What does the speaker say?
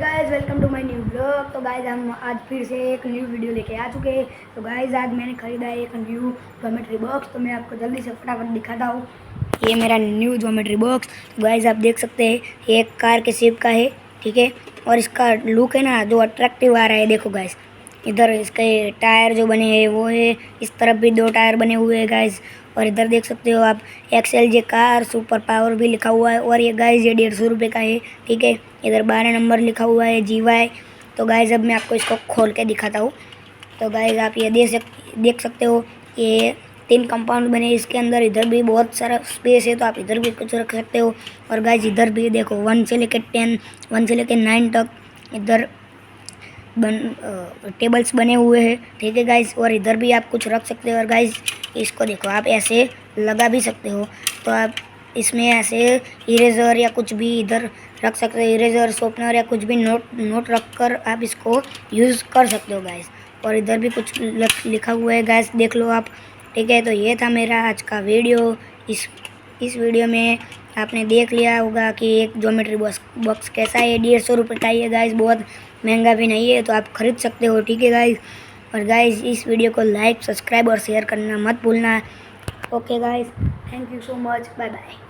Guys, welcome to my new blog. तो guys हम आज फिर से एक न्यू वीडियो लेके आ चुके हैं। तो गाइस आज मैंने ख़रीदा है एक न्यू ज्योमेट्री बॉक्स। तो मैं आपको जल्दी से फटाफट दिखाता हूँ। ये मेरा न्यू ज्योमेट्री बॉक्स। तो गाइस आप देख सकते हैं ये एक कार के शेप का है, ठीक है। और इसका लुक है ना जो अट्रैक्टिव आ रहा है। देखो गाइस, इधर इसके टायर जो बने हैं वो है, इस तरफ भी 2 टायर बने हुए हैं गाइस। और इधर देख सकते हो आप XLJ कार सुपर पावर भी लिखा हुआ है। और ये गाइस ये 150 रुपये का है, ठीक है। इधर 12 नंबर लिखा हुआ है GY। तो गाइस अब मैं आपको इसको खोल के दिखाता हूँ। तो गाइस आप ये देख सकते हो ये 3 कंपाउंड बने इसके अंदर। इधर भी बहुत सारा स्पेस है, तो आप इधर भी कुछ रख सकते हो। और गाइस इधर भी देखो 1 से लेकर 10, 1 से लेकर 9 तक इधर टेबल्स बने हुए हैं, ठीक है गाइस। और इधर भी आप कुछ रख सकते हो। और गाइस इसको देखो, आप ऐसे लगा भी सकते हो। तो आप इसमें ऐसे इरेज़र या कुछ भी इधर रख सकते हो, इरेज़र शॉर्पनर या कुछ भी नोट रख कर आप इसको यूज़ कर सकते हो गाइस। और इधर भी कुछ लिखा हुआ है गाइस, देख लो आप, ठीक है। तो ये था मेरा आज का वीडियो। इस वीडियो में आपने देख लिया होगा कि एक ज्योमेट्री बॉक्स कैसा है। 150 रुपये का ही है गाइस, बहुत महंगा भी नहीं है, तो आप ख़रीद सकते हो, ठीक है गाइस। और गाइस इस वीडियो को लाइक, सब्सक्राइब और शेयर करना मत भूलना। Okay guys, thank you so much, bye bye.